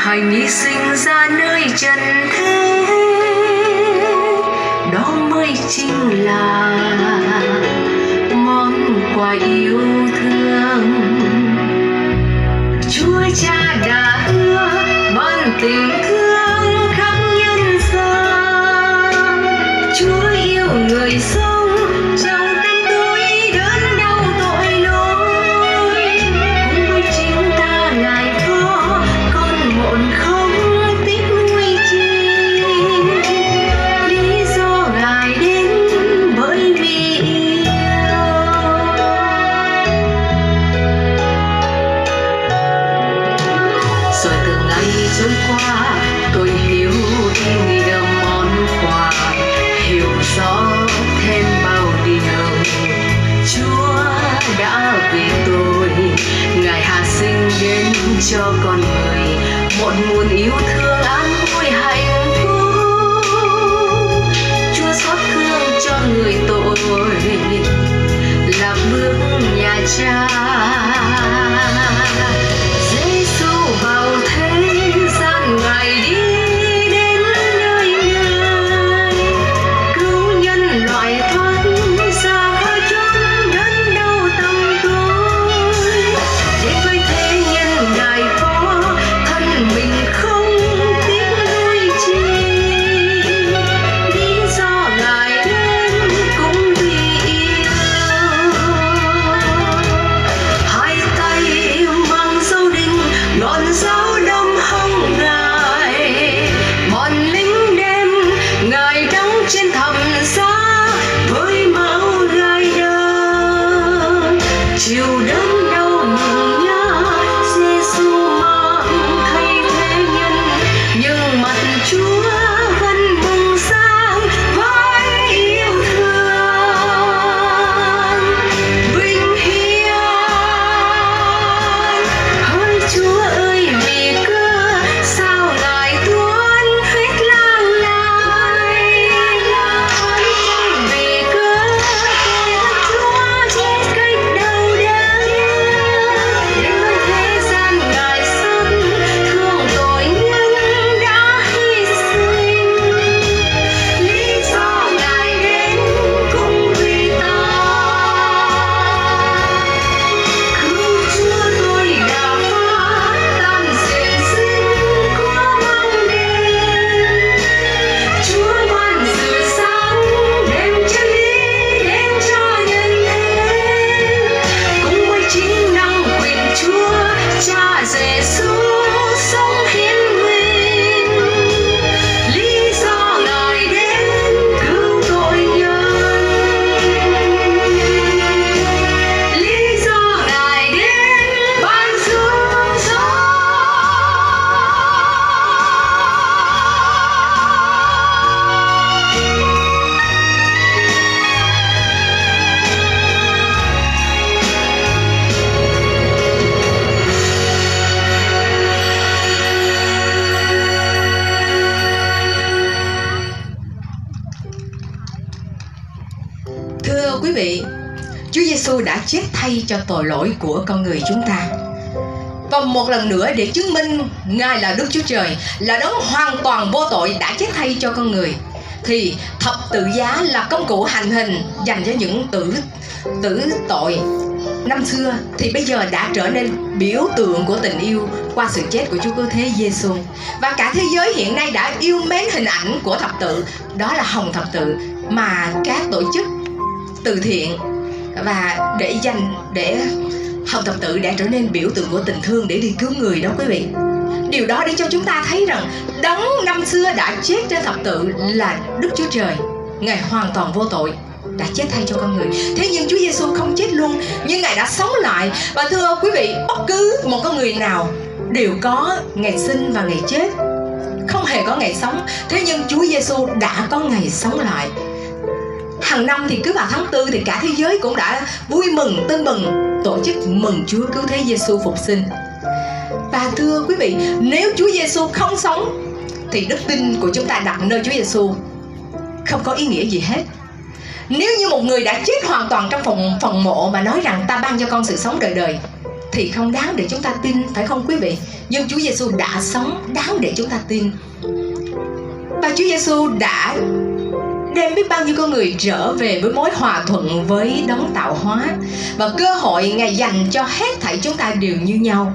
Hạnh hy sinh ra nơi trần thế, đó mới chính là món quà yêu thương. Chúa Cha đã hứa ban tình thương khắp nhân gian. Chúa yêu người sống trong tâm tôi đớn đau tội lỗi. Cùng với chính ta Ngài có con một không tiếc nuối chi. Lý do Ngài đến bởi vì yêu. Rồi từ ngày trôi qua tôi hiểu ý nghĩa món quà, hiểu rõ thêm bao điều Chúa đã vì tôi. Ngài hạ sinh đến cho con người một nguồn yêu thương an vui hạnh phúc. Chúa xót thương cho người tội là bước nhà Cha. Giêsu vào thế gian Ngài đi đến nơi người, cứu nhân loại thoát ra khỏi chốn đớn đau tăm tối. Để với thế nhân Ngài có thân mình không tiếc nuối chi. Lý do Ngài đến cũng vì yêu. Hai tay mang dấu đinh, ngọn giáo đâm hông Ngài. Bọn lính đêm Ngài đóng trên thập giá với máu gai đơ. Chiều đớn đau nhường nhá, Giêsu mang thay thế nhân, nhưng mặt Chúa vẫn bừng sáng với yêu thương. Vinh hiển hỡi Chúa ơi, vì cớ sao Ngài tuôn hết lang lai. Vì cớ Chúa chết cách đầu đớn, để với thế gian Ngài xót thương tội nhân đã hy sinh. Lý do Ngài đến cũng vì ta. Cứu Chúa tôi đã phá tan xiềng xích của bóng đêm. Chúa ban sự sáng đem chân lý đến cho nhân thế. Cùng với chính năng quyền Chúa Cha Giêsu sống hiến mình. Lý do Ngài đến cứu tội nhân. Lý do Ngài đến ban xuống gió. Thưa quý vị, Chúa Giêsu đã chết thay cho tội lỗi của con người chúng ta. Và một lần nữa để chứng minh Ngài là Đức Chúa Trời, là đấng hoàn toàn vô tội đã chết thay cho con người, thì thập tự giá là công cụ hành hình dành cho những tử tội năm xưa, thì bây giờ đã trở nên biểu tượng của tình yêu qua sự chết của Chúa Cứu Thế Giêsu. Và cả thế giới hiện nay đã yêu mến hình ảnh của thập tự, đó là hồng thập tự mà các tổ chức từ thiện và để hồng thập tự đã trở nên biểu tượng của tình thương để đi cứu người đó quý vị. Điều đó để cho chúng ta thấy rằng đấng năm xưa đã chết trên thập tự là Đức Chúa Trời, Ngài hoàn toàn vô tội đã chết thay cho con người. Thế nhưng Chúa Giêsu không chết luôn, nhưng Ngài đã sống lại. Và thưa quý vị, bất cứ một con người nào đều có ngày sinh và ngày chết, không hề có ngày sống. Thế nhưng Chúa Giêsu đã có ngày sống lại. Hàng năm thì cứ vào tháng 4 thì cả thế giới cũng đã vui mừng tưng bừng tổ chức mừng Chúa Cứu Thế Giêsu phục sinh. Và thưa quý vị, nếu Chúa Giêsu không sống thì đức tin của chúng ta đặt nơi Chúa Giêsu không có ý nghĩa gì hết. Nếu như một người đã chết hoàn toàn trong phòng mộ mà nói rằng ta ban cho con sự sống đời đời, thì không đáng để chúng ta tin, phải không quý vị? Nhưng Chúa Giêsu đã sống đáng để chúng ta tin. Và Chúa Giêsu đã đem biết bao nhiêu con người trở về với mối hòa thuận với đấng tạo hóa. Và cơ hội Ngài dành cho hết thảy chúng ta đều như nhau.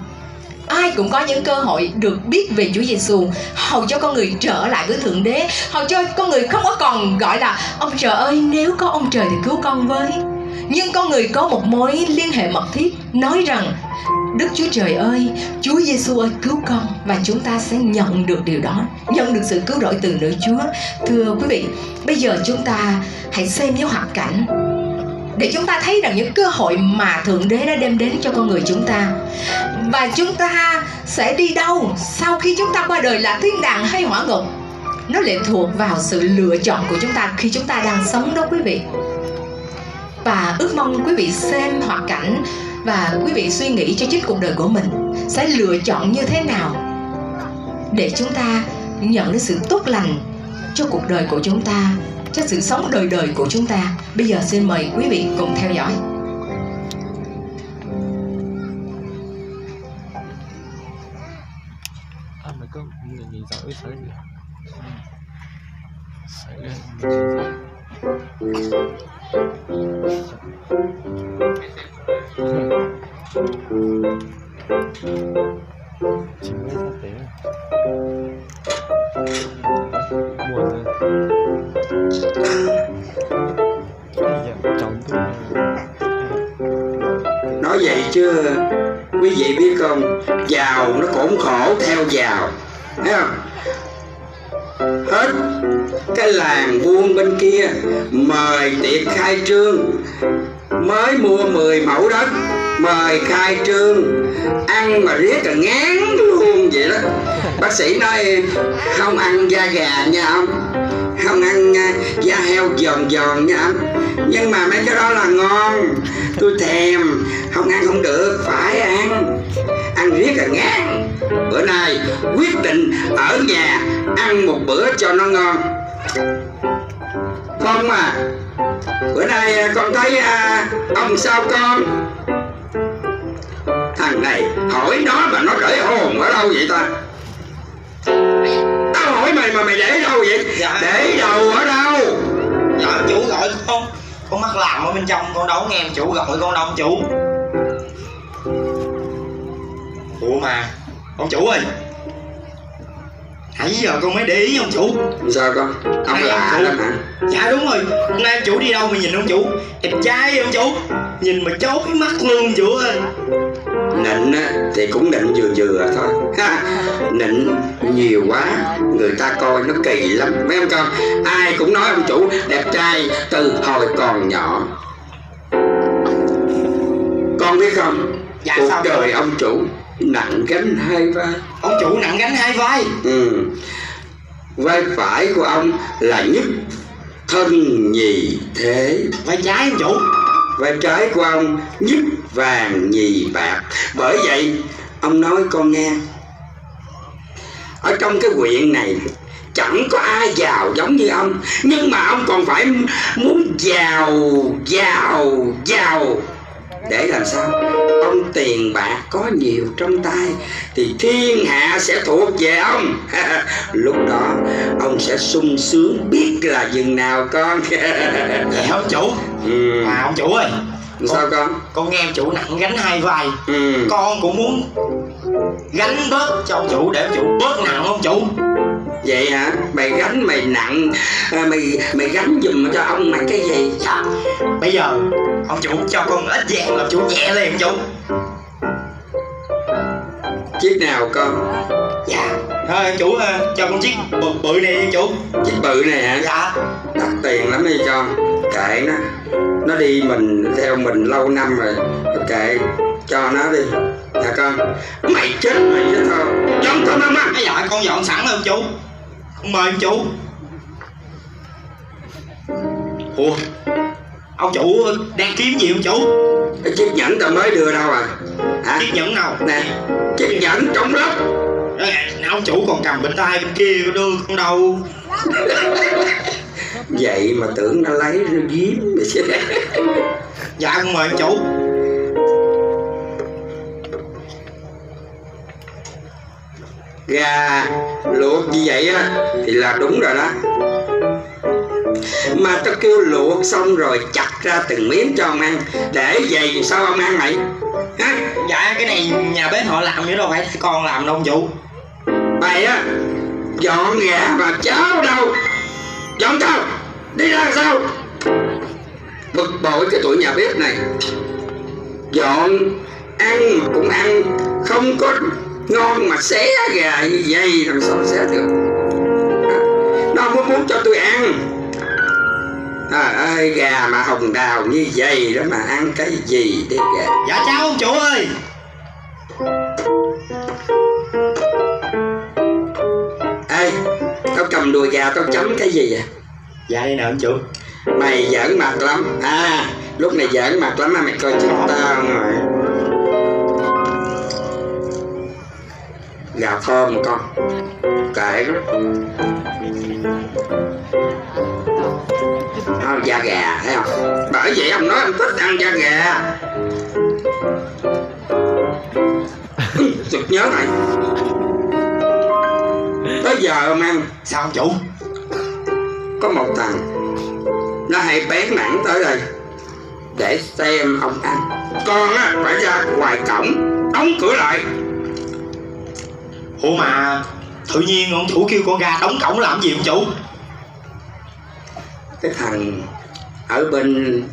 Ai cũng có những cơ hội được biết về Chúa Giêsu, hầu cho con người trở lại với Thượng Đế, hầu cho con người không có còn gọi là ông trời ơi nếu có ông trời thì cứu con với. Nhưng con người có một mối liên hệ mật thiết, nói rằng Đức Chúa Trời ơi, Chúa Giêsu ơi cứu con, và chúng ta sẽ nhận được điều đó, nhận được sự cứu rỗi từ nơi Chúa. Thưa quý vị, bây giờ chúng ta hãy xem những hoạt cảnh để chúng ta thấy rằng những cơ hội mà Thượng Đế đã đem đến cho con người chúng ta. Và chúng ta sẽ đi đâu sau khi chúng ta qua đời, là thiên đàng hay hỏa ngục, nó lệ thuộc vào sự lựa chọn của chúng ta khi chúng ta đang sống đó quý vị. Và ước mong quý vị xem hoạt cảnh và quý vị suy nghĩ cho chính cuộc đời của mình sẽ lựa chọn như thế nào để chúng ta nhận được sự tốt lành cho cuộc đời của chúng ta, cho sự sống đời đời của chúng ta. Bây giờ xin mời quý vị cùng theo dõi. Mày có người nhìn giỏi phải chỉ mới phát tế buồn rồi. Chồng tôi nói vậy chứ quý vị biết không, giàu nó cũng khổ theo giàu, thấy không? Hết cái làng buôn bên kia mời tiệc khai trương, mới mua 10 mẫu đất mời khai trương, ăn mà riết là ngán luôn vậy đó. Bác sĩ nói không ăn da gà nha ông, không ăn da heo giòn giòn nha ông, nhưng mà mấy cái đó là ngon, tôi thèm, không ăn không được, phải ăn riết là ngán. Bữa nay quyết định ở nhà ăn một bữa cho nó ngon. Con à, bữa nay con thấy ông sao con? Thằng này hỏi nó mà nó để hồn ở đâu vậy ta? Tao hỏi mày mà mày để đâu vậy? Dạ. Để đầu ở đâu? Dạ chủ gọi con mắc làm ở bên trong, con đâu nghe chủ gọi con đâu chủ. Ủa mà ông chủ ơi, nãy giờ con mới để ý ông chủ. Sao con? Ông Này, lạ chủ. lắm hả? Dạ đúng rồi, hôm nay ông chủ đi đâu mà nhìn ông chủ đẹp trai ông chủ, nhìn mà chót cái mắt luôn chủ ơi. Nịnh thì cũng nịnh vừa vừa thôi ha. Nịnh nhiều quá người ta coi nó kỳ lắm mấy ông con. Ai cũng nói ông chủ đẹp trai từ hồi còn nhỏ. Con biết không, Dạ, cuộc sao đời vậy? ông chủ nặng gánh hai vai. Ông chủ nặng gánh hai vai. Vai phải của ông là nhất thân nhì thế, Vai trái ông chủ. vai trái của ông nhất vàng nhì bạc. Bởi vậy ông nói con nghe, ở trong cái huyện này chẳng có ai giàu giống như ông, nhưng mà ông còn phải muốn giàu để làm sao? Ông tiền bạc có nhiều trong tay thì thiên hạ sẽ thuộc về ông. Lúc đó ông sẽ sung sướng biết là chừng nào con. Dạ ông chủ. Mà ông chủ ơi, Sao con nghe ông chủ nặng gánh hai vai, con cũng muốn gánh bớt cho ông chủ để ông chủ bớt nặng ông chủ. Vậy hả? Mày gánh mày nặng, mày gánh giùm cho ông mày cái gì? Dạ. Bây giờ ông chủ cho con ít vàng là chủ nhẹ lên ông chủ. Chiếc nào con? Dạ. Thôi ông chủ cho con chiếc bự này ông chủ. Chiếc bự này hả? Dạ. Đắt tiền lắm đi con. Kệ nó đi mình theo mình lâu năm rồi, kệ cho nó đi. Dạ con. Mày chết mày chứ thôi. Giống con không á? Dạ con dọn sẵn rồi ông chủ. Con mời ông chủ. Ủa, ông chủ đang kiếm gì ông chủ? Cái chiếc nhẫn tao mới đưa đâu à? Hả? Chiếc nhẫn nào? Nè, chiếc nhẫn trong lốc. Ông chủ còn cầm bên tay bên kia có đưa con đâu. Vậy mà tưởng nó lấy nó giếm. Dạ con mời ông chủ. Gà luộc như vậy á thì là đúng rồi đó. Mà tao kêu luộc xong rồi chặt ra từng miếng cho ông ăn. Để vậy sao ông ăn mày hả? Dạ cái này nhà bếp họ làm chứ đâu phải con làm đâu ông chủ. Mày á dọn gà mà cháo đâu? Dọn sao? Đi ra sao? Bực bội cái tụi nhà bếp này. Dọn ăn mà cũng ăn không có ngon mà xé gà như vậy làm sao xé được? Nó không muốn cho tôi ăn. Ơi gà mà hồng đào như vậy đó mà ăn cái gì đi gà? Dạ chào ông chủ ơi. Ê, tao cầm đùi gà tao chấm cái gì vậy? Dạ đây nè ông chủ. Mày giỡn mặt lắm. Lúc này giỡn mặt lắm mà mày coi chừng tao rồi. Gà thơm con. Kệ đó. Da gà thấy không? Bởi vậy ông nói ông thích ăn da gà. Sực nhớ này. Tới giờ ông ăn. Sao ông chủ? Có một thằng nó hay bén mảng tới đây để xem ông ăn. Con á phải ra ngoài cổng đóng cửa lại. Ủa mà tự nhiên ông chủ kêu con gà đóng cổng làm gì ông chủ? Cái thằng ở bên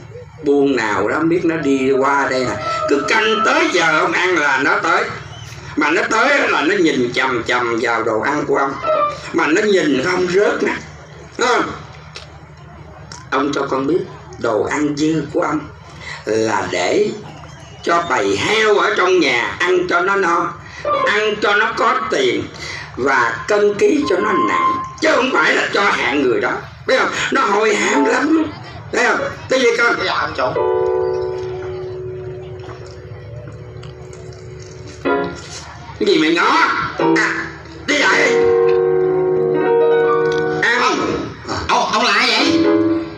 buôn nào đó không biết nó đi qua đây nè, cứ canh tới giờ ông ăn là nó tới. Mà nó tới là nó nhìn chằm chằm vào đồ ăn của ông. Mà nó nhìn không rớt nè. Ông cho con biết đồ ăn dư của ông là để cho bầy heo ở trong nhà ăn cho nó no, ăn cho nó có tiền và cân ký cho nó nặng, chứ không phải là cho hạng người đó, biết không? Nó hôi hám lắm, thấy không? Cái gì con? Dạ ông chủ. Cái gì mày ngó? Đi lại đi. Ăn. Ông lại vậy?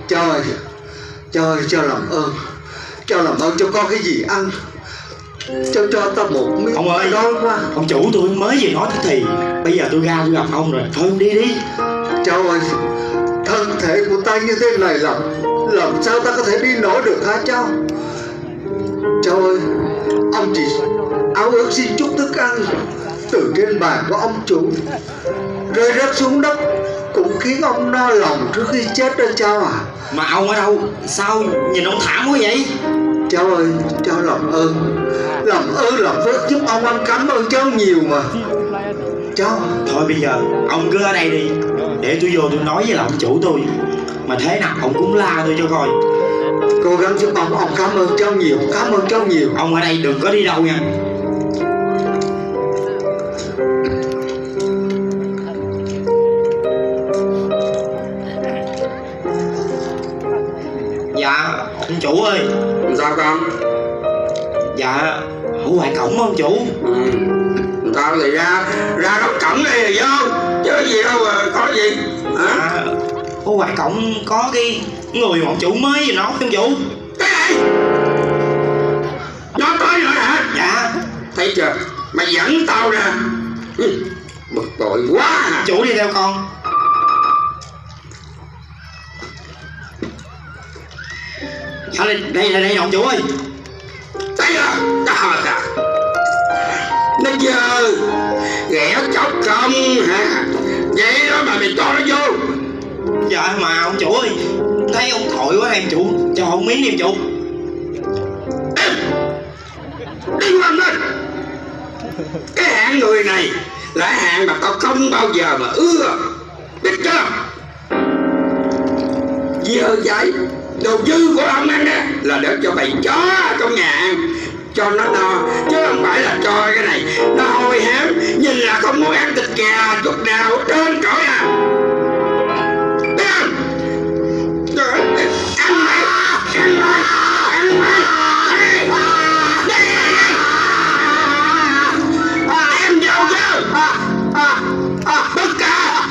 Trời cho làm ơn. Cho làm ơn cho con cái gì ăn. Cho tao một miếng. Ông ơi, đói quá. ông chủ tôi mới vừa nói thế thì bây giờ tôi ra tôi gặp ông rồi. Thôi ông đi đi. Trời ơi, thân thể của ta như thế này làm sao ta có thể đi nổi được hả cháu? Trời ơi, ông chỉ áo ước xin chút thức ăn từ trên bàn của ông chủ rơi rớt xuống đất cũng khiến ông no lòng trước khi chết đó cháu à. Mà ông ở đâu? Sao nhìn ông thảm quá vậy? Cháu ơi, cháu làm ơn làm phước giúp ông cảm ơn cháu nhiều mà cháu. Thôi bây giờ ông cứ ở đây đi, để tôi vô tôi nói với là ông chủ tôi, mà thế nào ông cũng la tôi cho coi. Cố gắng giúp ông cảm ơn cháu nhiều. Ông ở đây đừng có đi đâu nha. Dạ ông chủ ơi. Sao con? Dạ ở ngoài cổng ông chủ. Tao thì ra đóng cổng đây là vô, chứ gì đâu mà có gì hả? Ở ngoài cổng có cái người mà ông chủ mới vừa nói ông chủ. Cái này nó tới rồi hả? Dạ. Thấy chưa, mày dẫn tao ra. Bực bội quá à. Chủ đi theo con. Dạ đây ông chủ ơi. Thấy chưa? Nó dơ ghẻ chóc không hả? Vậy đó mà mày cho nó vô. Dạ mà ông chủ ơi, thấy ông tội quá em chủ, cho ông miếng đi em chủ. Đi qua lên. Cái hạng người này là hạng mà tao không bao giờ mà ưa, biết chưa? Dơ giấy đồ dư của ông ăn á là để cho bầy chó trong nhà ăn cho nó no, chứ không phải là cho cái này nó hôi hám, nhìn là không muốn ăn thịt gà chút nào trơn trọi à. Biết không? Trời ơi, ăn mày, ăn mày, ăn mày. Em vô chứ. Bất cả.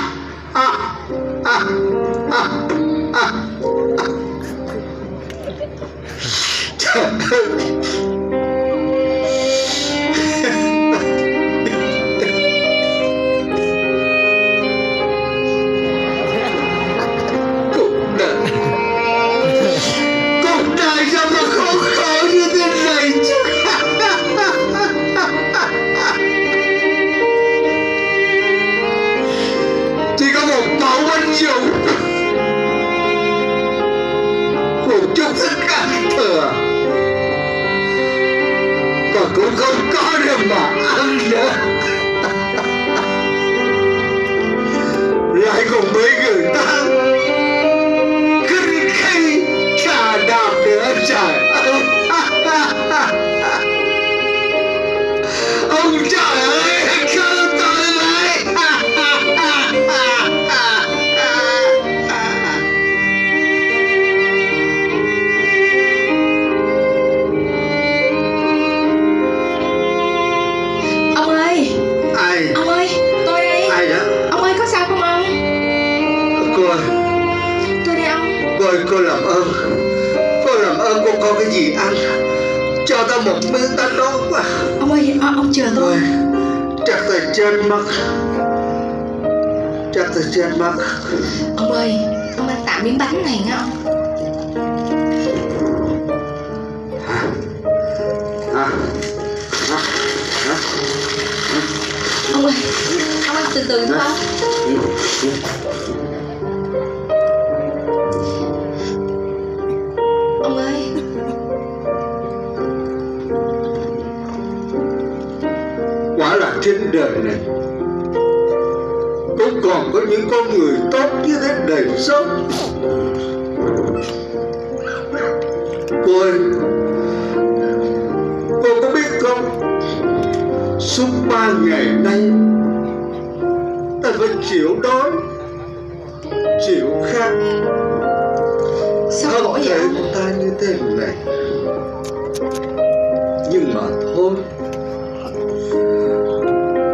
không thích ăn thừa, con cũng không có để mà ăn nữa. Lại còn bị người ta khinh khi trà đạp nữa. Trời ơi, ông trời ơi, cứu tôi với. Ông ơi, Ai? ông ơi, tôi đây. Ai đó? Ông ơi, có sao không ông? Cô ơi, Tôi đây ông. cô làm ơn, cô làm ơn cô có cái gì ăn cho ta một miếng ta đói quá. Ông ơi, ông chờ tôi. Ôi, chắc ta chết mất, chắc ta chết mất. Ông ơi, ông ăn tạm miếng bánh này nghe ông. Hả? Hả? Hả? Hả? Ông ơi, ông ăn từ từ thôi ông. Ông ơi, Quả là trên đời này cũng còn có những con người tốt như thế đầy sống. Cô ơi, cô có biết không, suốt 3 ngày nay ta phải chịu đói, chịu khát. sao khổ Thân vậy thể ông? của ta như thế này, nhưng mà thôi,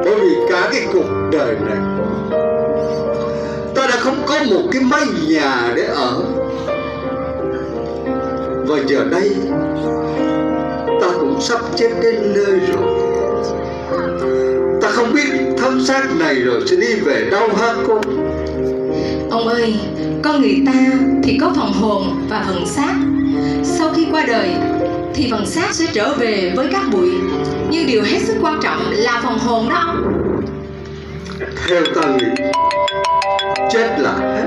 bởi vì cả cái cuộc đời này ta đã không có một cái mái nhà để ở, và giờ đây ta cũng sắp chết đến nơi rồi. Ta không biết thân xác này rồi sẽ đi về đâu hả cô? Ông ơi, con người ta thì có phần hồn và phần xác. Sau khi qua đời thì phần xác sẽ trở về với các bụi, nhưng điều hết sức quan trọng là phần hồn đó ông. Theo ta nghĩ, chết là hết,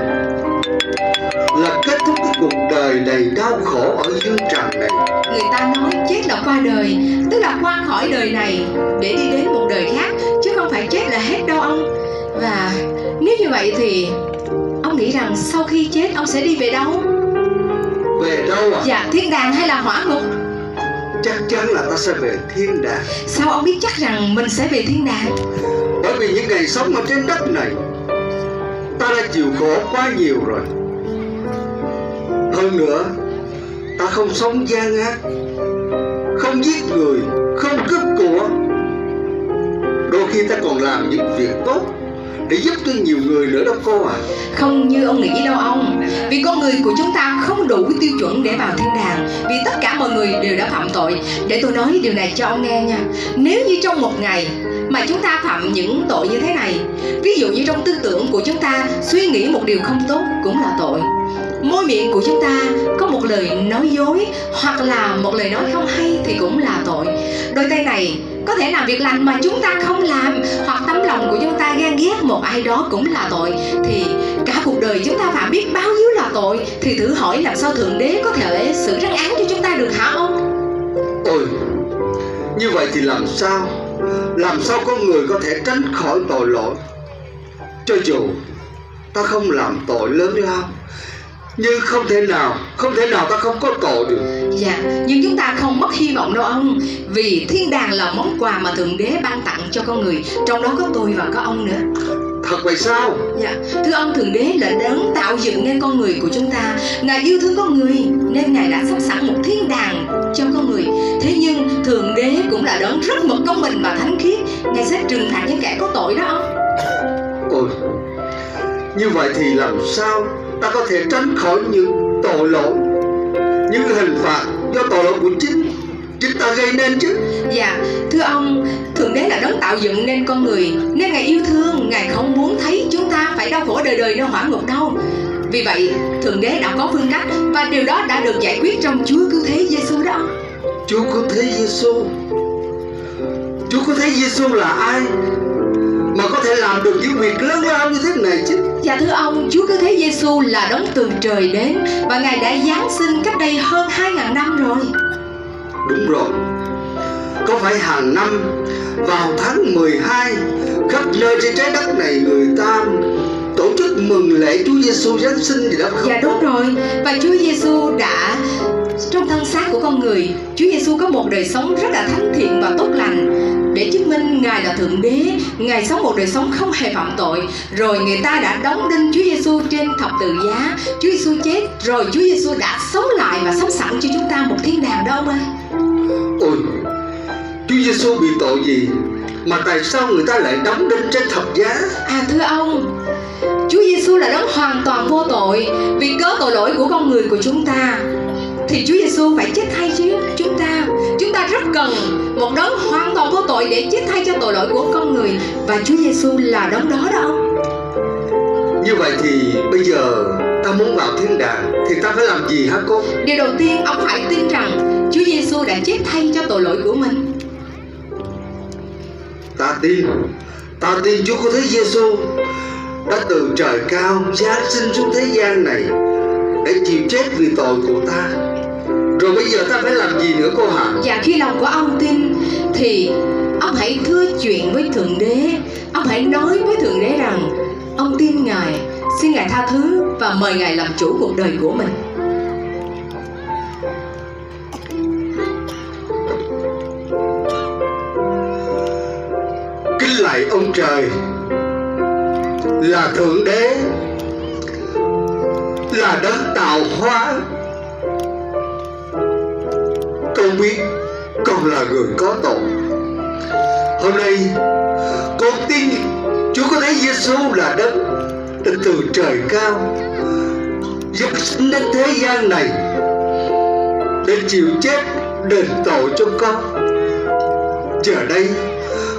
là kết thúc cái cuộc đời đầy đau khổ ở dương trần này. Người ta nói chết là qua đời, tức là qua khỏi đời này để đi đến một đời khác, chứ không phải chết là hết đâu ông. Và nếu như vậy thì ông nghĩ rằng sau khi chết ông sẽ đi về đâu? Về đâu à? Dạ, thiên đàng hay là hỏa ngục? Chắc chắn là ta sẽ về thiên đàng. Sao ông biết chắc rằng mình sẽ về thiên đàng? Bởi vì những ngày sống ở trên đất này, ta đã chịu khổ quá nhiều rồi. Hơn nữa, ta không sống gian ác, không giết người, không cướp của. Đôi khi ta còn làm những việc tốt để giúp cho nhiều người nữa đó cô à. Không như ông nghĩ đâu ông. Vì con người của chúng ta không đủ tiêu chuẩn để vào thiên đàng, vì tất cả mọi người đều đã phạm tội. Để tôi nói điều này cho ông nghe nha. Nếu như trong một ngày mà chúng ta phạm những tội như thế này, ví dụ như trong tư tưởng của chúng ta suy nghĩ một điều không tốt cũng là tội. Môi miệng của chúng ta có một lời nói dối hoặc là một lời nói không hay thì cũng là tội. Đôi tay này có thể làm việc lành mà chúng ta không làm, hoặc tấm lòng của chúng ta ghen ghét một ai đó cũng là tội. Thì cả cuộc đời chúng ta phạm biết bao nhiêu là tội, thì thử hỏi làm sao Thượng Đế có thể xử trách án cho chúng ta được hả ông? Ôi, như vậy thì làm sao con người có thể tránh khỏi tội lỗi? Cho dù ta không làm tội lớn lao, nhưng không thể nào ta không có tội được. Dạ, nhưng chúng ta không mất hy vọng đâu ông. Vì thiên đàng là món quà mà Thượng Đế ban tặng cho con người, trong đó có tôi và có ông nữa. Thật vậy sao? Dạ, thưa ông, Thượng Đế là đấng tạo dựng nên con người của chúng ta. Ngài yêu thương con người nên Ngài đã sắp sẵn một thiên đàng cho con người. Thế nhưng Thượng Đế cũng là đấng rất mực công bình và thánh khiết. Ngài sẽ trừng phạt những kẻ có tội đó ông. Ôi, như vậy thì làm sao ta có thể tránh khỏi những tội lỗi, những hình phạt do tội lỗi của chính ta gây nên chứ? Dạ, thưa ông, Thượng Đế là đấng tạo dựng nên con người, nên Ngài yêu thương, Ngài không muốn thấy chúng ta phải đau khổ đời đời nơi hỏa ngục đâu. Vì vậy, Thượng Đế đã có phương cách, và điều đó đã được giải quyết trong Chúa Cứu Thế Giêsu đó. Chúa Cứu Thế Giêsu? Chúa Cứu Thế Giêsu là ai mà có thể làm được những việc lớn lao như thế này chứ? Dạ thưa ông, Chúa Cứu Thế Giêsu là đấng từ trời đến và Ngài đã giáng sinh cách đây hơn 2000 năm rồi. Đúng rồi. Có phải hàng năm vào tháng 12 khắp nơi trên trái đất này người ta tổ chức mừng lễ Chúa Giêsu Giáng sinh gì đó không? Dạ đúng rồi. Và Chúa Giêsu đã trong thân xác của con người, Chúa Giêsu có một đời sống rất là thánh thiện và tốt lành để chứng minh Ngài là Thượng Đế. Ngài sống một đời sống không hề phạm tội. Rồi người ta đã đóng đinh Chúa Giêsu trên thập tự giá. Chúa Giêsu chết rồi Chúa Giêsu đã sống lại và sống sẵn cho chúng ta một thiên đàng đó ông ơi. Ôi, Chúa Giêsu bị tội gì mà tại sao người ta lại đóng đinh trên thập giá? À thưa ông, Chúa Giêsu là đấng hoàn toàn vô tội. Vì cớ tội lỗi của con người của chúng ta thì Chúa Giêsu phải chết thay chứ chúng ta. Chúng ta rất cần một đấng hoàn toàn vô tội để chết thay cho tội lỗi của con người. Và Chúa Giêsu là đấng đó đó ông. Như vậy thì bây giờ ta muốn vào thiên đàng thì ta phải làm gì hả cô? Điều đầu tiên ông phải tin rằng Chúa Giêsu đã chết thay cho tội lỗi của mình. Ta tin Chúa Cứu Thế Giêsu đã từ trời cao giáng sinh xuống thế gian này để chịu chết vì tội của ta. Rồi bây giờ ta phải làm gì nữa cô hả? Và khi lòng của ông tin thì ông hãy thưa chuyện với Thượng Đế. Ông hãy nói với Thượng Đế rằng ông tin Ngài, xin Ngài tha thứ và mời Ngài làm chủ cuộc đời của mình. Kính lạy ông trời là Thượng Đế, là đấng tạo hóa. Con biết con là người có tội. Hôm nay con tin Chúa Cứu Thế Giêsu là đấng đã từ trời cao giáng sinh đến thế gian này để chịu chết đền tội cho con. Giờ đây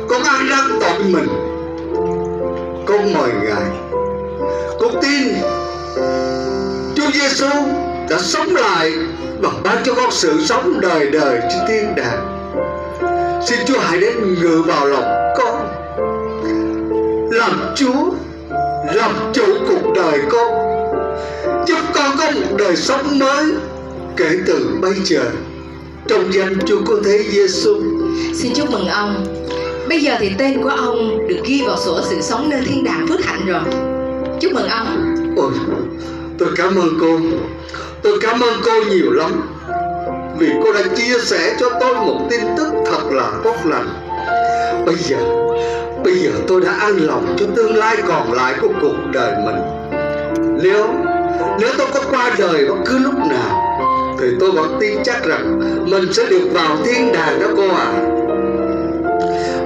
con ăn năn tội mình, con mời Ngài. Con tin Chúa Giêsu đã sống lại và ban cho con sự sống đời đời trên thiên đàng. Xin Chúa hãy đến ngự vào lòng con, làm Chúa, làm chủ cuộc đời con, giúp con có một đời sống mới kể từ bây giờ, trong danh Chúa Cứu Thế Giêsu. Xin chúc mừng ông. Bây giờ thì tên của ông được ghi vào sổ sự sống nơi thiên đàng phước hạnh rồi. Chúc mừng ông. Ôi, tôi cảm ơn cô. Tôi cảm ơn cô nhiều lắm vì cô đã chia sẻ cho tôi một tin tức thật là tốt lành. Bây giờ tôi đã an lòng cho tương lai còn lại của cuộc đời mình. Nếu tôi có qua đời bất cứ lúc nào thì tôi vẫn tin chắc rằng mình sẽ được vào thiên đàng đó cô à.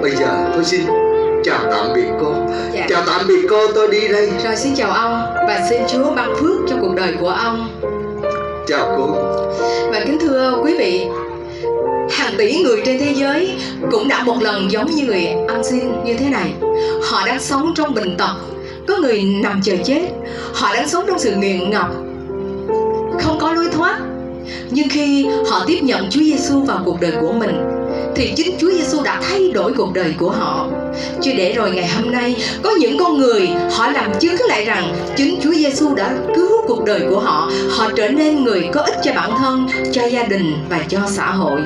Bây giờ tôi xin chào tạm biệt cô. Dạ. Chào tạm biệt cô, tôi đi đây. Rồi xin chào ông và xin Chúa ban phước cho cuộc đời của ông. Chào cô. Và kính thưa quý vị, hàng tỷ người trên thế giới cũng đã một lần giống như người ăn xin như thế này. Họ đang sống trong bệnh tật, có người nằm chờ chết. Họ đang sống trong sự nghiện ngập, không có lối thoát. Nhưng khi họ tiếp nhận Chúa Giêsu vào cuộc đời của mình thì chính Chúa Giêsu đã thay đổi cuộc đời của họ. Chứ để rồi ngày hôm nay có những con người họ làm chứng lại rằng chính Chúa Giêsu đã cứu cuộc đời của họ. Họ trở nên người có ích cho bản thân, cho gia đình và cho xã hội.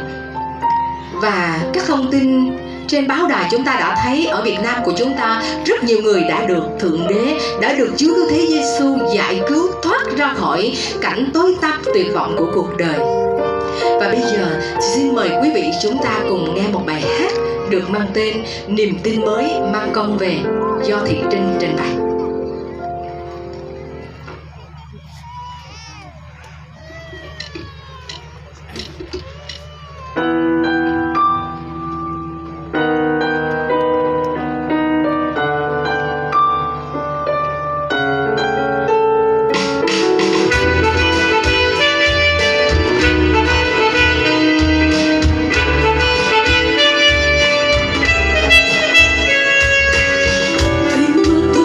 Và các thông tin trên báo đài chúng ta đã thấy ở Việt Nam của chúng ta rất nhiều người đã được Thượng Đế, đã được Chúa Cứu Thế Giêsu giải cứu thoát ra khỏi cảnh tối tăm tuyệt vọng của cuộc đời. Và bây giờ xin mời quý vị chúng ta cùng nghe một bài hát được mang tên Niềm tin mới mang con về do Thị Trinh trình bày.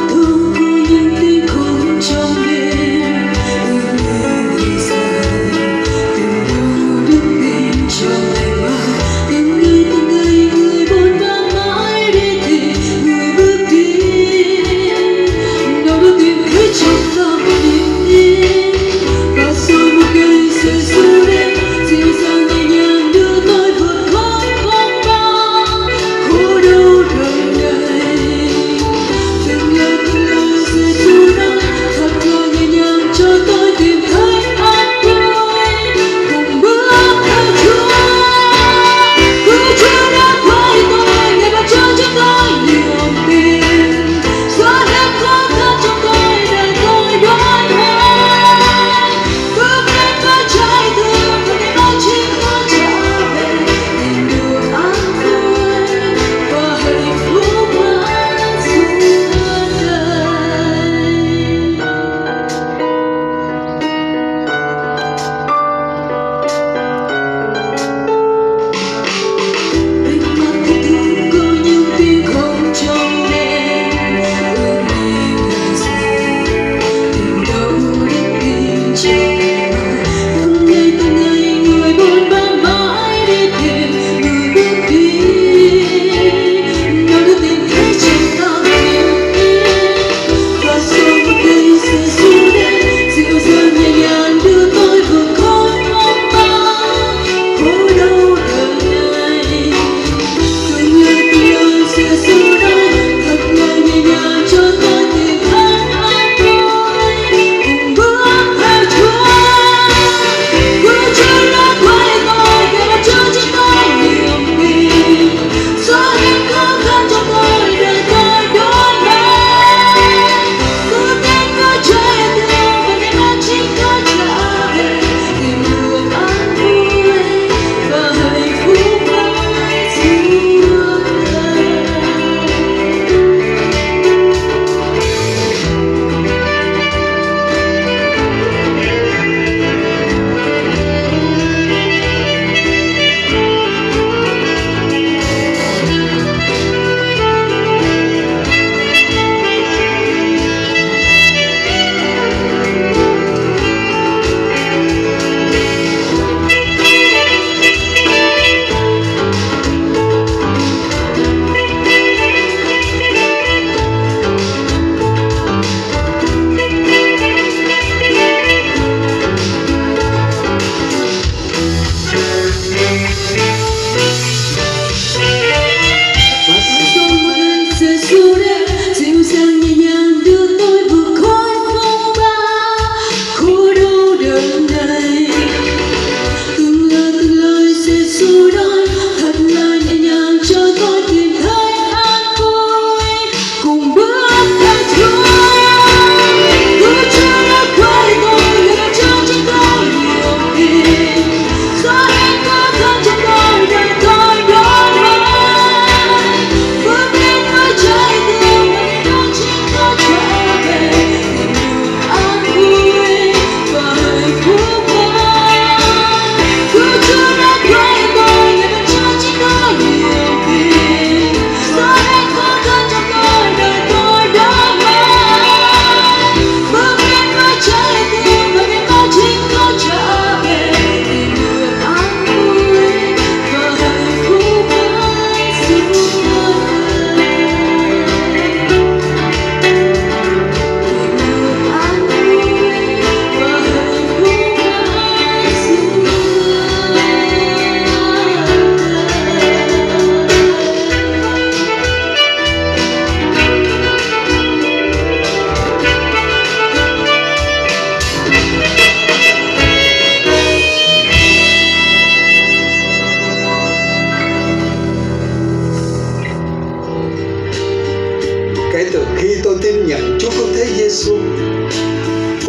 Thương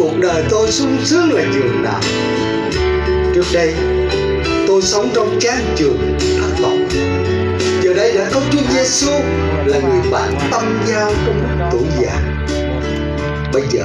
cuộc đời tôi sung sướng là giường nào. Trước đây tôi sống trong chán chường thất vọng. Giờ đây đã có Chúa Giêsu là người bạn tâm giao trong lúc tuổi già. Bây giờ